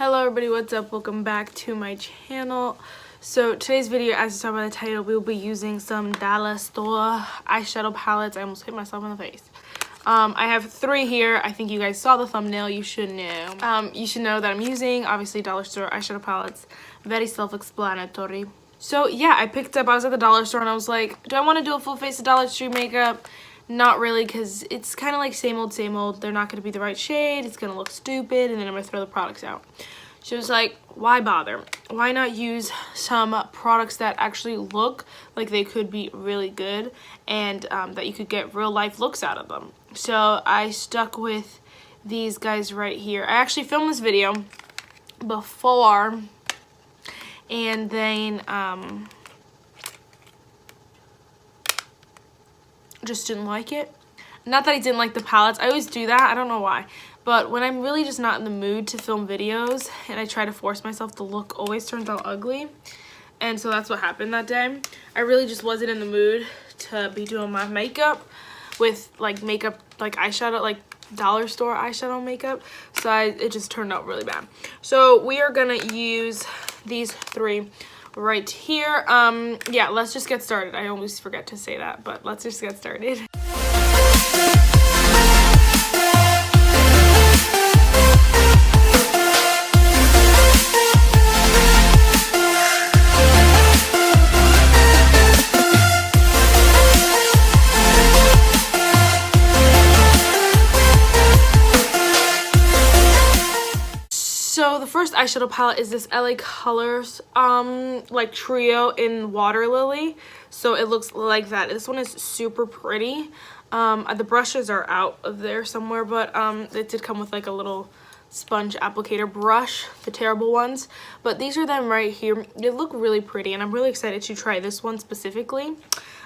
Hello everybody, what's up? Welcome back to my channel. So today's video, as you saw by the title, we will be using some dollar store eyeshadow palettes. I almost hit myself in the face. I have three here. I think you guys saw the thumbnail. You should know. You should know that I'm using, obviously, dollar store eyeshadow palettes. Very self-explanatory. So yeah, I was at the dollar store and I was like, do I want to do a full face of Dollar Tree makeup? Not really, because it's kind of like same old, same old. They're not going to be the right shade. It's going to look stupid, and then I'm going to throw the products out. She was like, why bother? Why not use some products that actually look like they could be really good and that you could get real life looks out of them? So I stuck with these guys right here. I actually filmed this video before, and then just didn't like it. Not that I didn't like the palettes. I always do that. I don't know why. But when I'm really just not in the mood to film videos and I try to force myself, the look always turns out ugly. And so that's what happened that day. I really just wasn't in the mood to be doing my makeup with like eyeshadow, like dollar store eyeshadow makeup. So it just turned out really bad. So we are gonna use these three right here. Yeah, let's just get started. I always forget to say that, but let's just get started. So the first eyeshadow palette is this LA Colors like trio in Water Lily. So it looks like that. This one is super pretty. The brushes are out of there somewhere, but it did come with like a little sponge applicator brush, the terrible ones. But these are them right here. They look really pretty, and I'm really excited to try this one specifically.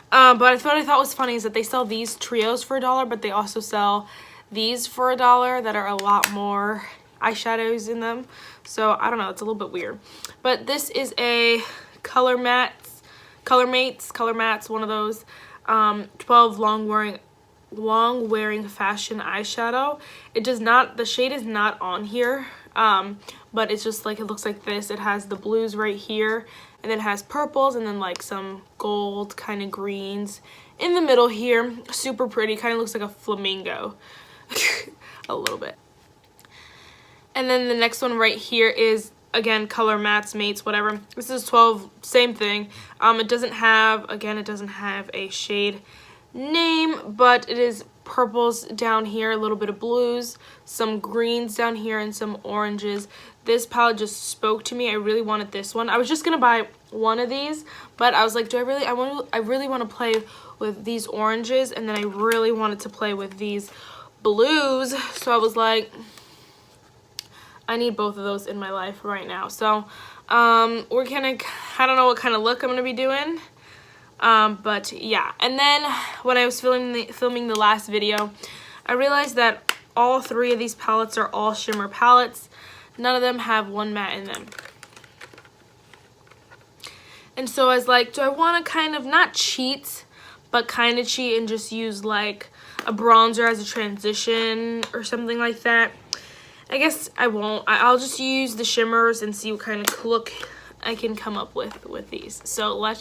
But what I thought was funny is that they sell these trios for $1, but they also sell these for $1 that are a lot more eyeshadows in them. So I don't know, it's a little bit weird. But this is a Color Mates, one of those 12 long wearing fashion eyeshadow. The shade is not on here, but it's just like, it looks like this. It has the blues right here, and then it has purples, and then like some gold kind of greens in the middle here. Super pretty, kind of looks like a flamingo a little bit. And then the next one right here is, again, Color Mates, whatever. This is 12, same thing. It doesn't have a shade name, but it is purples down here, a little bit of blues, some greens down here, and some oranges. This palette just spoke to me. I really wanted this one. I was just gonna buy one of these, but I was like, I really want to play with these oranges, and then I really wanted to play with these blues. So I was like, I need both of those in my life right now. So we're gonna, I don't know what kind of look I'm gonna be doing, but yeah. And then when I was filming the last video, I realized that all three of these palettes are all shimmer palettes. None of them have one matte in them. And so I was like, do I want to kind of not cheat, but kind of cheat and just use like a bronzer as a transition or something like that? I guess I won't. I'll just use the shimmers and see what kind of look I can come up with these. So I've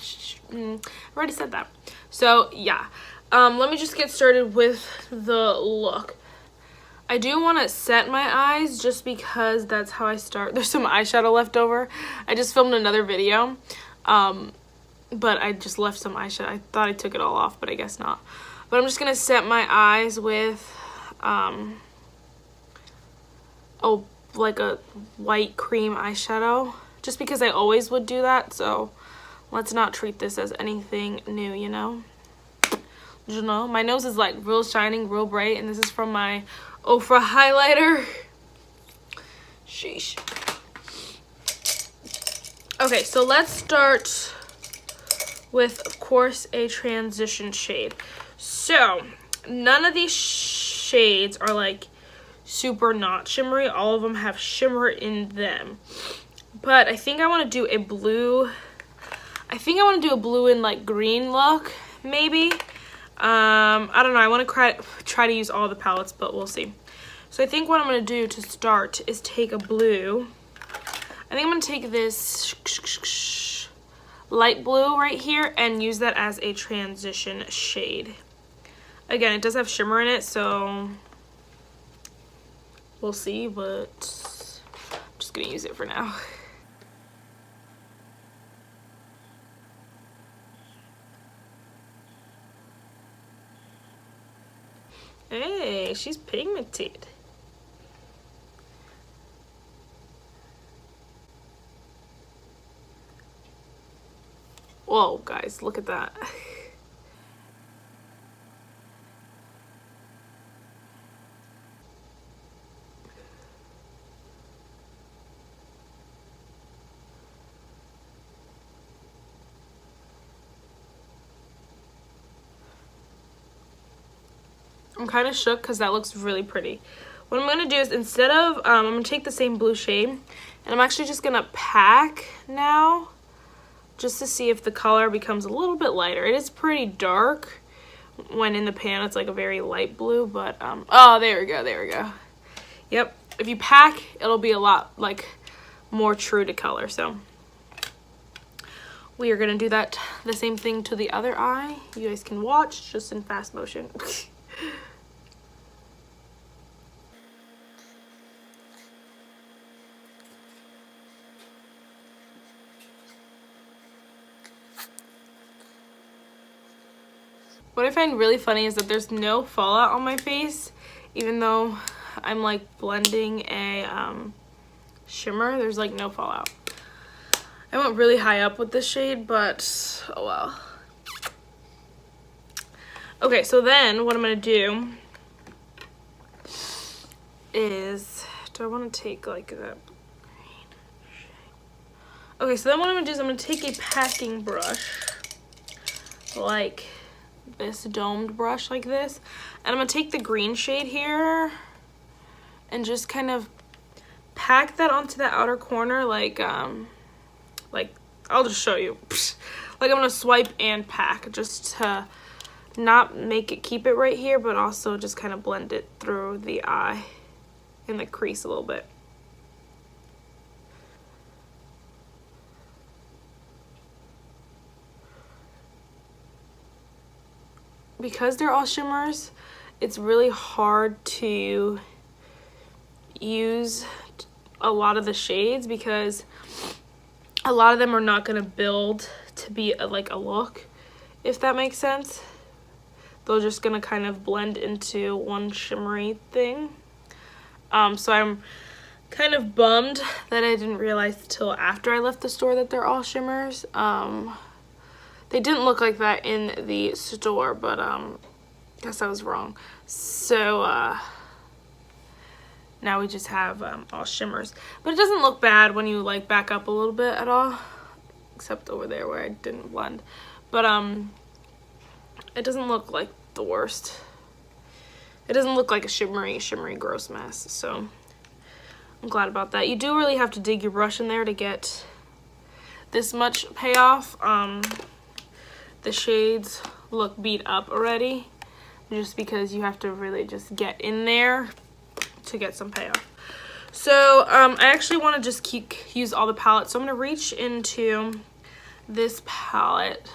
already said that. So yeah, let me just get started with the look. I do want to set my eyes just because that's how I start. There's some eyeshadow left over. I just filmed another video, but I just left some eyeshadow. I thought I took it all off, but I guess not. But I'm just going to set my eyes with like a white cream eyeshadow, just because I always would do that. So let's not treat this as anything new, you know. My nose is like real shining, real bright, and this is from my Ofra highlighter. Sheesh. Okay, so let's start with, of course, a transition shade. So none of these shades are like super not shimmery. All of them have shimmer in them, but I think I want to do a blue. I think I want to do a blue and like green look, maybe. I don't know. I want to try to use all the palettes, but we'll see. So I think what I'm going to do to start is take a blue I think I'm gonna take this light blue right here and use that as a transition shade. Again, it does have shimmer in it, so we'll see, but I'm just gonna use it for now. Hey, she's pigmented. Whoa, guys, look at that. I'm kind of shook because that looks really pretty. What I'm going to do is instead of, I'm going to take the same blue shade and I'm actually just going to pack now just to see if the color becomes a little bit lighter. It is pretty dark when in the pan. It's like a very light blue, but, oh, there we go, there we go. Yep, if you pack, it'll be a lot like more true to color, so. We are going to do that, the same thing to the other eye. You guys can watch just in fast motion. What I find really funny is that there's no fallout on my face, even though I'm like blending a shimmer. There's like no fallout. I went really high up with this shade, but oh well. Okay, so then what I'm gonna do is, do I want to take like that green shade? Okay, so then what I'm gonna do is I'm gonna take a packing brush, like this domed brush like this, and I'm gonna take the green shade here and just kind of pack that onto the outer corner, like I'll just show you. Like I'm gonna swipe and pack just to not make it, keep it right here, but also just kind of blend it through the eye in the crease a little bit. Because they're all shimmers, it's really hard to use a lot of the shades because a lot of them are not going to build to be like a look, if that makes sense. They're just going to kind of blend into one shimmery thing. So I'm kind of bummed that I didn't realize till after I left the store that they're all shimmers. They didn't look like that in the store, but guess I was wrong. So now we just have all shimmers. But it doesn't look bad when you like back up a little bit at all, except over there where I didn't blend. But it doesn't look like the worst. It doesn't look like a shimmery gross mess, so I'm glad about that. You do really have to dig your brush in there to get this much payoff. The shades look beat up already just because you have to really just get in there to get some payoff. So I actually want to just use all the palettes, so I'm going to reach into this palette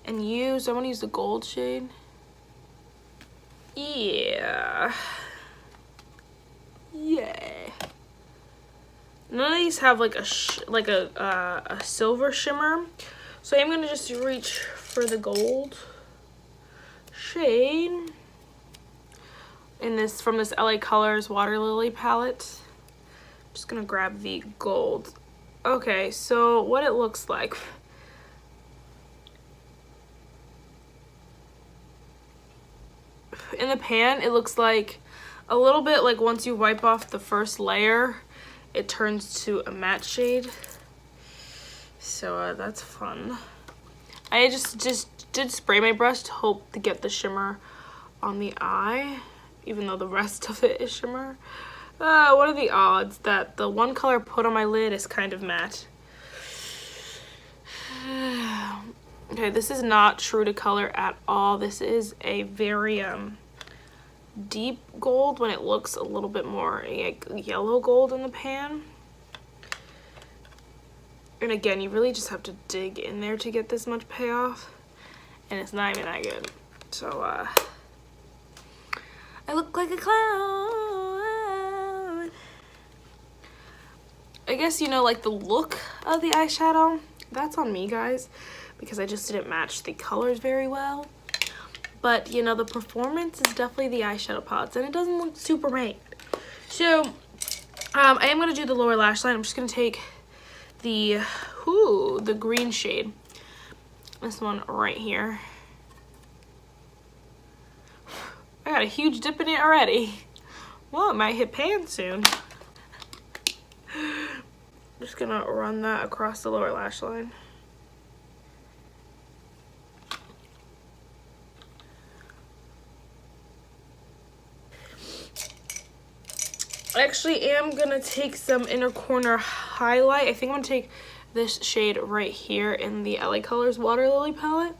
and I want to use the gold shade. Yeah. None of these have like a silver shimmer. So I'm gonna just reach for the gold shade in this from this LA Colors Water Lily palette. I'm just gonna grab the gold. Okay, so what it looks like. In the pan, it looks like a little bit like once you wipe off the first layer, it turns to a matte shade. So that's fun. I just did spray my brush to hope to get the shimmer on the eye, even though the rest of it is shimmer. What are the odds that the one color put on my lid is kind of matte? Okay, this is not true to color at all. This is a very deep gold when it looks a little bit more like yellow gold in the pan. And again, you really just have to dig in there to get this much payoff. And it's not even that good. So, I look like a clown. I guess, you know, like the look of the eyeshadow, that's on me, guys, because I just didn't match the colors very well. But, you know, the performance is definitely the eyeshadow palettes, and it doesn't look super matte. So, I am going to do the lower lash line. I'm just going to take the green shade. This one right here. I got a huge dip in it already. Well, it might hit pan soon. Just gonna run that across the lower lash line. I actually am gonna take some inner corner highlight. I think I'm gonna take this shade right here in the LA Colors Water Lily palette.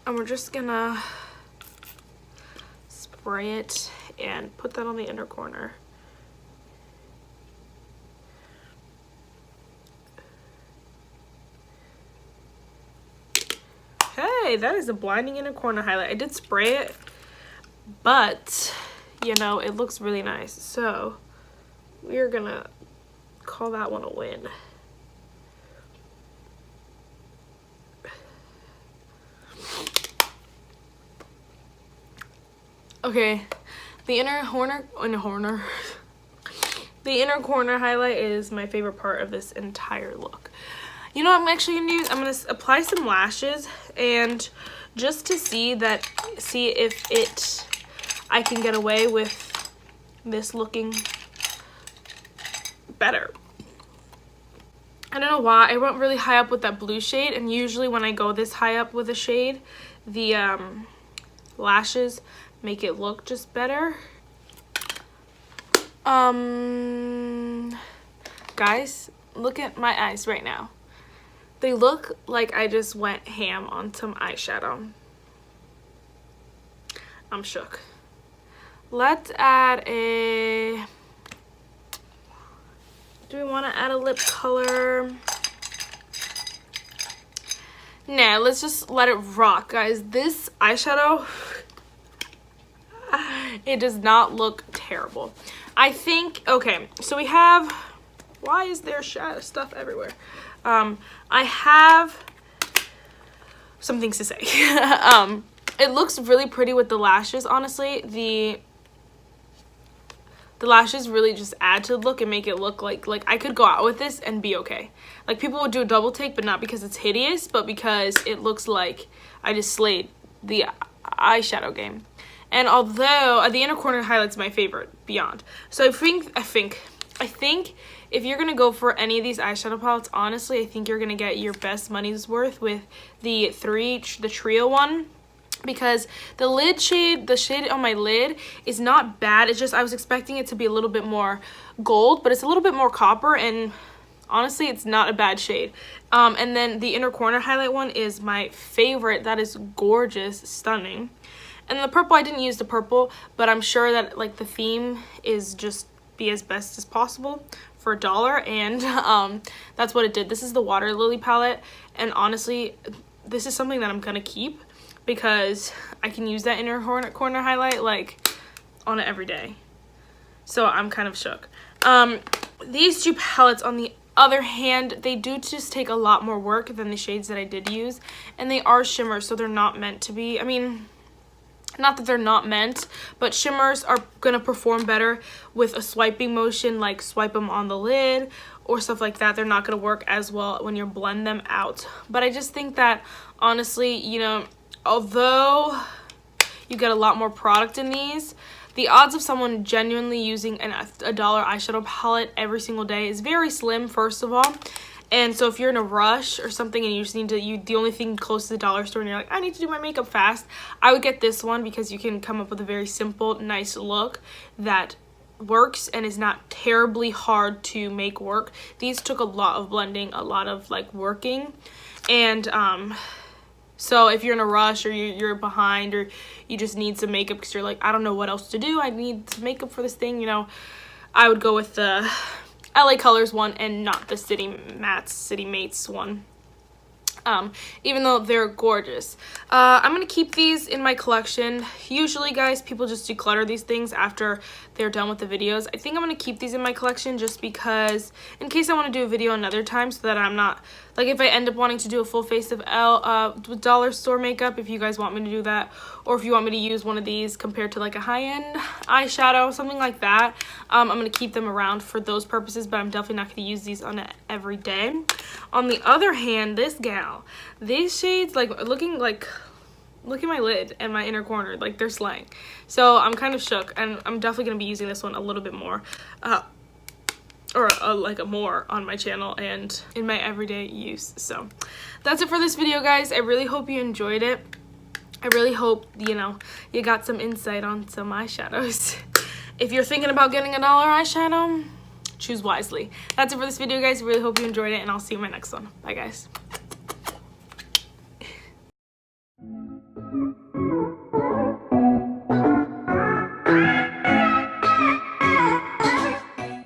And we're just gonna spray it and put that on the inner corner. Hey, that is a blinding inner corner highlight. I did spray it, but you know, it looks really nice. So we're gonna call that one a win. Okay, the inner corner highlight is my favorite part of this entire look. You know what I'm actually gonna do? I'm gonna apply some lashes, and just to see if I can get away with this looking better. I don't know why I went really high up with that blue shade, and usually when I go this high up with a shade, the lashes make it look just better. Guys, look at my eyes right now. They look like I just went ham on some eyeshadow. I'm shook. Let's add a... Do we want to add a lip color? Nah, let's just let it rock, guys. This eyeshadow, it does not look terrible. I think, okay, so we have... Why is there stuff everywhere? I have some things to say. It looks really pretty with the lashes, honestly. The lashes really just add to the look and make it look like I could go out with this and be okay. Like, people would do a double take, but not because it's hideous, but because it looks like I just slayed the eyeshadow game. And although the inner corner highlight's my favorite, beyond. So I think if you're gonna go for any of these eyeshadow palettes, honestly, I think you're gonna get your best money's worth with the trio one, because the shade on my lid is not bad. It's just I was expecting it to be a little bit more gold, but it's a little bit more copper, and honestly, it's not a bad shade. And then the inner corner highlight one is my favorite. That is gorgeous, stunning. And the purple, I didn't use the purple, but I'm sure that like the theme is just be as best as possible for $1, and that's what it did. This is the Water Lily palette, and honestly, this is something that I'm gonna keep because I can use that inner corner highlight like on it every day. So I'm kind of shook. These two palettes, on the other hand, they do just take a lot more work than the shades that I did use, and they are shimmers, so they're not meant to be. I mean, not that they're not meant, but shimmers are gonna perform better with a swiping motion, like swipe them on the lid or stuff like that. They're not gonna work as well when you blend them out. But I just think that, honestly, you know, although you get a lot more product in these, the odds of someone genuinely using a $1 eyeshadow palette every single day is very slim, first of all. And so if you're in a rush or something and you just need to, the only thing close to the dollar store and you're like, I need to do my makeup fast, I would get this one because you can come up with a very simple, nice look that works and is not terribly hard to make work. These took a lot of blending, a lot of like working. And so if you're in a rush or you're behind or you just need some makeup because you're like, I don't know what else to do, I need some makeup for this thing, you know, I would go with the LA Colors one and not the City Mates one. Even though they're gorgeous. I'm gonna keep these in my collection. Usually, guys, people just declutter these things after they're done with the videos. I think I'm gonna keep these in my collection just because, in case I want to do a video another time, so that I'm not, like, if I end up wanting to do a full face of with dollar store makeup, if you guys want me to do that, or if you want me to use one of these compared to like a high-end eyeshadow, something like that, I'm gonna keep them around for those purposes, but I'm definitely not gonna use these on it every day. On the other hand, this gal, these shades, like, look at my lid and my inner corner, like, they're slaying. So I'm kind of shook, and I'm definitely gonna be using this one a little bit more, like more on my channel and in my everyday use. So that's it for this video, guys. I really hope you enjoyed it. I really hope, you know, you got some insight on some eyeshadows. If you're thinking about getting a dollar eyeshadow, choose wisely. That's it for this video, guys. I really hope you enjoyed it, and I'll see you in my next one. Bye, guys.